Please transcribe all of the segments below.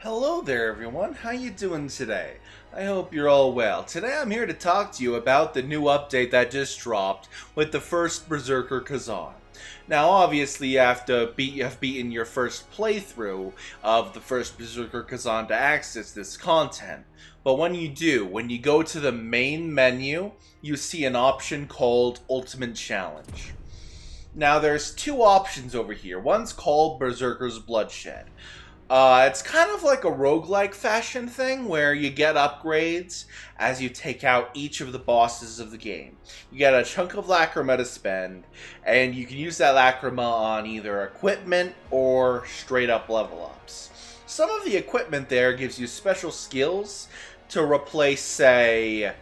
Hello there everyone, how you doing today? I hope you're all well. Today I'm here to talk to you about the new update that just dropped with the First Berserker Khazan. Now obviously you have beaten your first playthrough of the First Berserker Khazan to access this content. But when you do, when you go to the main menu, you see an option called Ultimate Challenge. Now there's two options over here. One's called Berserker's Bloodshed. It's kind of like a roguelike fashion thing where you get upgrades as you take out each of the bosses of the game. You get a chunk of lacrima to spend, and you can use that lacrima on either equipment or straight up level ups. Some of the equipment there gives you special skills to replace, say,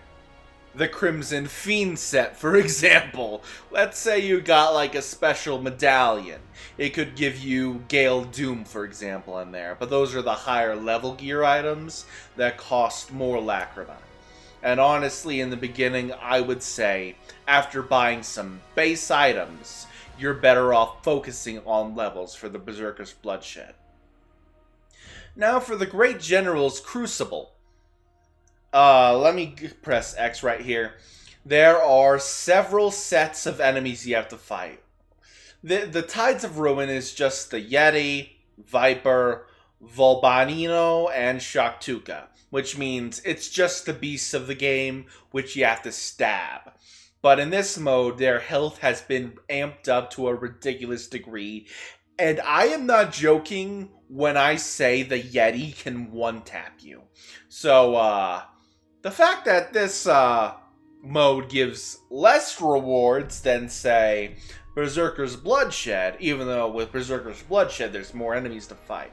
the Crimson Fiend set, for example. Let's say you got like a special medallion. It could give you Gale Doom, for example, in there. But those are the higher level gear items that cost more lacrima. And honestly, in the beginning, I would say, after buying some base items, you're better off focusing on levels for the Berserker's Bloodshed. Now for the Great General's Crucible. Let me press X right here. There are several sets of enemies you have to fight. The Tides of Ruin is just the Yeti, Viper, Volbanino, and Shaktuka, which means it's just the beasts of the game which you have to stab. But in this mode, their health has been amped up to a ridiculous degree, and I am not joking when I say the Yeti can one-tap you. So, the fact that this mode gives less rewards than, say, Berserker's Bloodshed, even though with Berserker's Bloodshed there's more enemies to fight.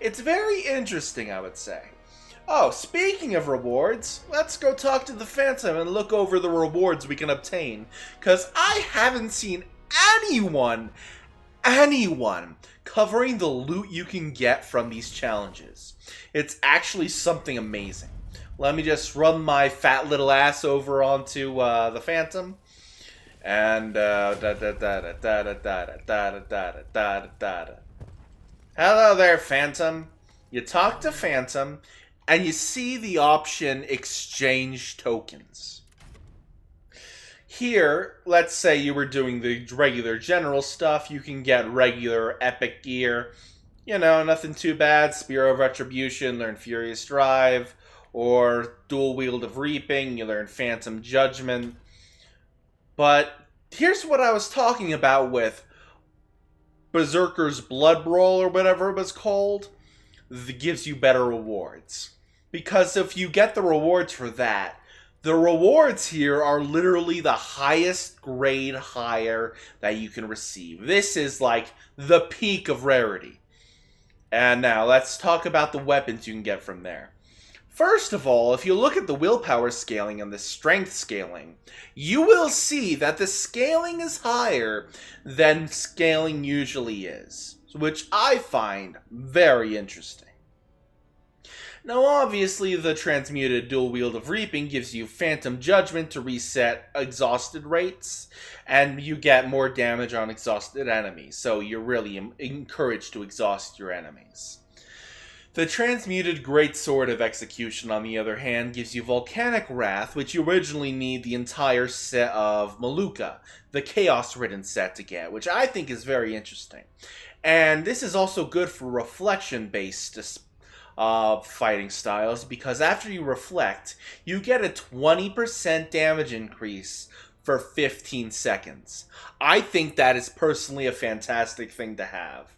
It's very interesting, I would say. Oh, speaking of rewards, let's go talk to the Phantom and look over the rewards we can obtain. Because I haven't seen anyone covering the loot you can get from these challenges. It's actually something amazing. Let me just run my fat little ass over onto the Phantom. And hello there, Phantom. You talk to Phantom, and you see the option Exchange Tokens. Here, let's say you were doing the regular general stuff. You can get regular epic gear. You know, nothing too bad. Spear of Retribution, learn Furious Drive. Or Dual Wield of Reaping, you learn Phantom Judgment. But here's what I was talking about with Berserker's Blood Brawl, or whatever it was called. That gives you better rewards. Because if you get the rewards for that, the rewards here are literally the highest grade higher that you can receive. This is like the peak of rarity. And now let's talk about the weapons you can get from there. First of all, if you look at the willpower scaling and the strength scaling, you will see that the scaling is higher than scaling usually is, which I find very interesting. Now obviously the transmuted Dual Wield of Reaping gives you Phantom Judgment to reset exhausted rates, and you get more damage on exhausted enemies, so you're really encouraged to exhaust your enemies. The transmuted Great Sword of Execution, on the other hand, gives you Volcanic Wrath, which you originally need the entire set of Maluka, the Chaos-ridden set, to get, which I think is very interesting. And this is also good for reflection-based fighting styles, because after you reflect, you get a 20% damage increase for 15 seconds. I think that is personally a fantastic thing to have.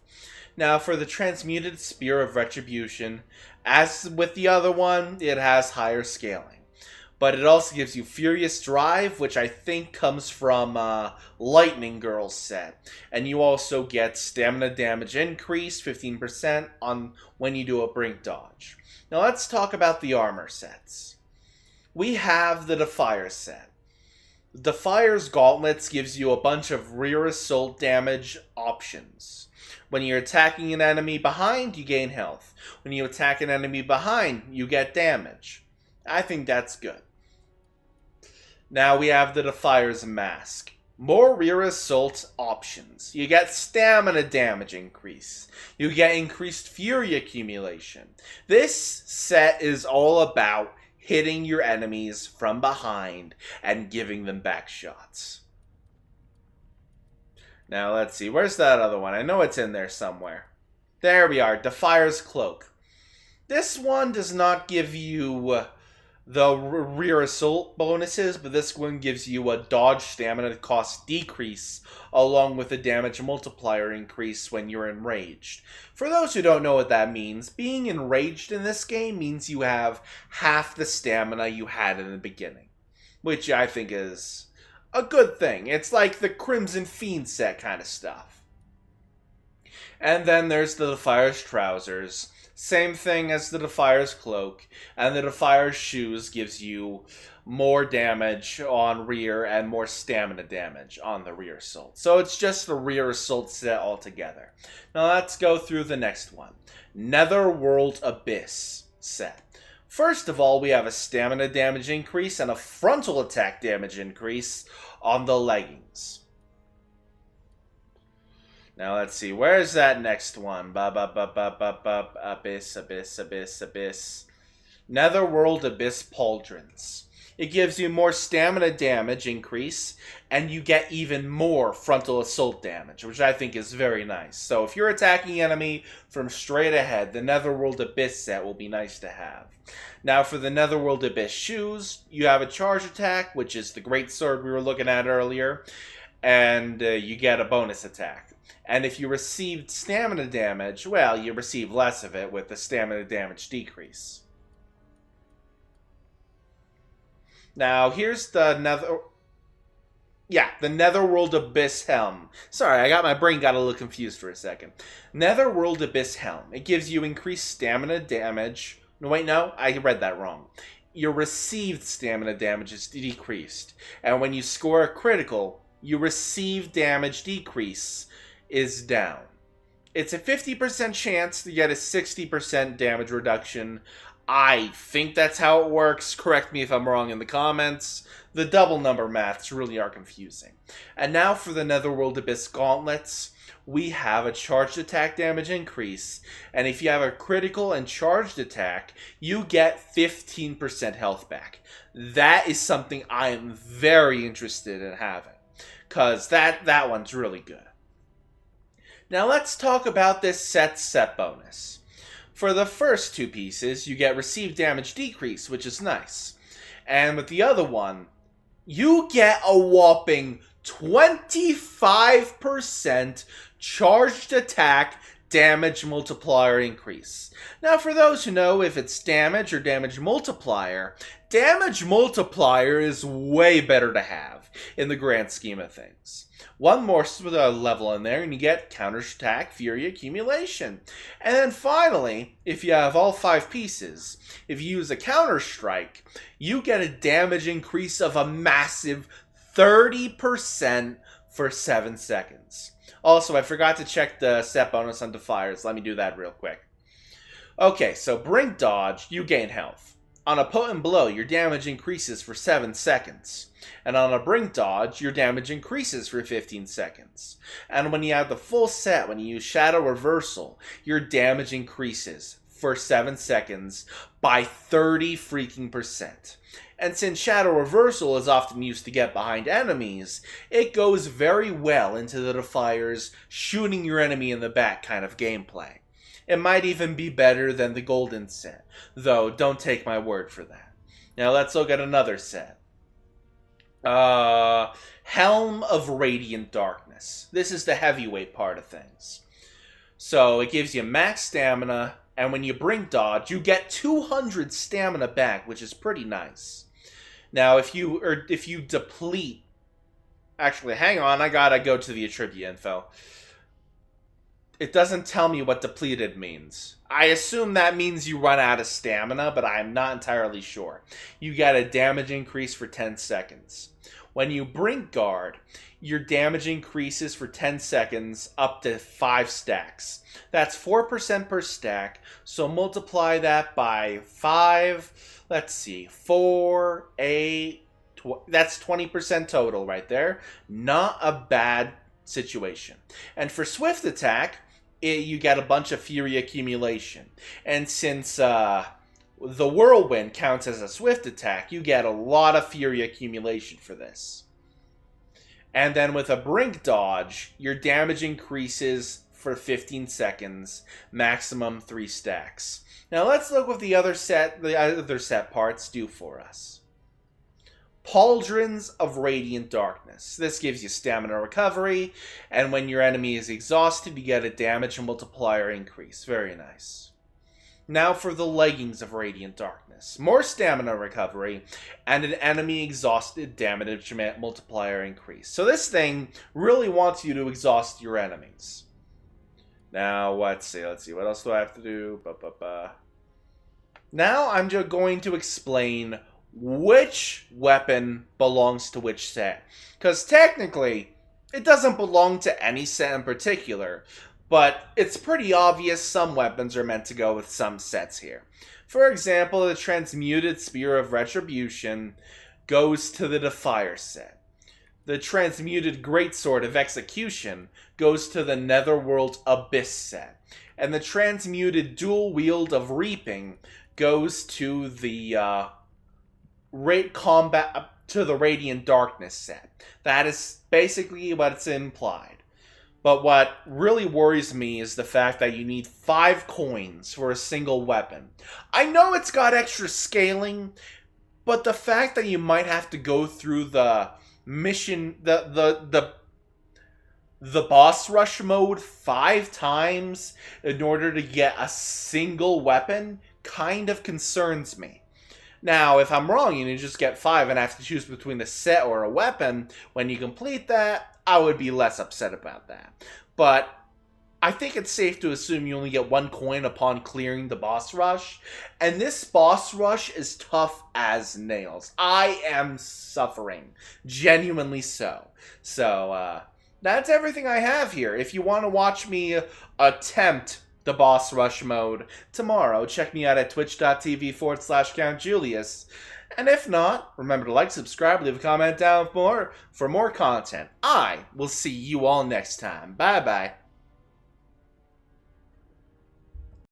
Now, for the transmuted Spear of Retribution, as with the other one, it has higher scaling. But it also gives you Furious Drive, which I think comes from Lightning Girl's set. And you also get Stamina Damage Increase, 15% on when you do a Brink Dodge. Now let's talk about the armor sets. We have the Defier set. Defier's Gauntlets gives you a bunch of rear assault damage options. When you're attacking an enemy behind, you gain health. When you attack an enemy behind, you get damage. I think that's good. Now we have the Defier's Mask. More rear assault options. You get stamina damage increase. You get increased fury accumulation. This set is all about hitting your enemies from behind and giving them back shots. Now let's see, where's that other one? I know it's in there somewhere. There we are, Defier's Cloak. This one does not give you the rear assault bonuses, but this one gives you a dodge stamina cost decrease along with a damage multiplier increase when you're enraged. For those who don't know what that means, being enraged in this game means you have half the stamina you had in the beginning, which I think is a good thing. It's like the Crimson Fiend set kind of stuff. And then there's the Defier's Trousers. Same thing as the Defier's Cloak, and the Defier's Shoes gives you more damage on rear and more stamina damage on the rear assault. So it's just the rear assault set altogether. Now let's go through the next one. Netherworld Abyss set. First of all, we have a stamina damage increase and a frontal attack damage increase on the leggings. Now let's see, where's that next one? Abyss. Netherworld Abyss Pauldrons. It gives you more stamina damage increase, and you get even more frontal assault damage, which I think is very nice. So if you're attacking enemy from straight ahead, the Netherworld Abyss set will be nice to have. Now for the Netherworld Abyss Shoes, you have a charge attack, which is the great sword we were looking at earlier, and you get a bonus attack. And if you received stamina damage, well, you receive less of it with the stamina damage decrease. Now, here's the Netherworld Abyss Helm. Sorry, my brain got a little confused for a second. Netherworld Abyss Helm. It gives you increased stamina damage. No, wait, no, I read that wrong. Your received stamina damage is decreased. And when you score a critical, your received damage decrease is down. It's a 50% chance to get a 60% damage reduction. I think that's how it works. Correct me if I'm wrong in the comments. The double number maths really are confusing. And now for the Netherworld Abyss Gauntlets, we have a charged attack damage increase. And if you have a critical and charged attack, you get 15% health back. That is something I am very interested in having, because that one's really good. Now let's talk about this set bonus. For the first two pieces, you get received damage decrease, which is nice. And with the other one, you get a whopping 25% charged attack damage multiplier increase. Now for those who know if it's damage or damage multiplier is way better to have in the grand scheme of things. One more level in there and you get counterattack fury accumulation. And then finally, if you have all 5 pieces, if you use a counter strike, you get a damage increase of a massive 30% for 7 seconds. Also, I forgot to check the set bonus on Defiers. Let me do that real quick. Okay, so Brink Dodge, you gain health. On a potent blow, your damage increases for 7 seconds. And on a Brink Dodge, your damage increases for 15 seconds. And when you have the full set, when you use Shadow Reversal, your damage increases for 7 seconds by 30%. And since Shadow Reversal is often used to get behind enemies, it goes very well into the Defier's shooting your enemy in the back kind of gameplay. It might even be better than the Golden set, though don't take my word for that. Now let's look at another set. Helm of Radiant Darkness. This is the heavyweight part of things. So it gives you max stamina, and when you Brink Dodge, you get 200 stamina back, which is pretty nice. Now if you deplete... Actually, hang on, I gotta go to the Attribute info. It doesn't tell me what depleted means. I assume that means you run out of stamina, but I'm not entirely sure. You get a damage increase for 10 seconds. When you Brink Guard, your damage increases for 10 seconds up to 5 stacks. That's 4% per stack, so multiply that by 5, let's see, 4, 8, That's 20% total right there. Not a bad situation. And for swift attack, you get a bunch of fury accumulation. And since the whirlwind counts as a swift attack, you get a lot of fury accumulation for this. And then with a brink dodge, your damage increases for 15 seconds, maximum 3 stacks. Now let's look what the other set parts do for us. Pauldrons of Radiant Darkness. This gives you stamina recovery, and when your enemy is exhausted, you get a damage multiplier increase. Very nice. Now for the Leggings of Radiant Darkness. More stamina recovery, and an enemy exhausted damage multiplier increase. So this thing really wants you to exhaust your enemies. Now, let's see. What else do I have to do? Now I'm just going to explain which weapon belongs to which set. Because technically, it doesn't belong to any set in particular, but it's pretty obvious some weapons are meant to go with some sets here. For example, the Transmuted Spear of Retribution goes to the Defier set. The Transmuted Greatsword of Execution goes to the Netherworld Abyss set. And the Transmuted Dual Wield of Reaping goes to the Radiant Darkness set. That is basically what's implied. But what really worries me is the fact that you need 5 coins for a single weapon. I know it's got extra scaling, but the fact that you might have to go through the mission, the boss rush mode 5 times in order to get a single weapon kind of concerns me. Now, if I'm wrong and you just get 5 and have to choose between a set or a weapon, when you complete that, I would be less upset about that. But I think it's safe to assume you only get 1 coin upon clearing the boss rush. And this boss rush is tough as nails. I am suffering. Genuinely so. So, that's everything I have here. If you want to watch me attempt the boss rush mode tomorrow, check me out at twitch.tv/Count Julius. And if not, remember to like, subscribe, leave a comment down for more content. I will see you all next time. Bye-bye.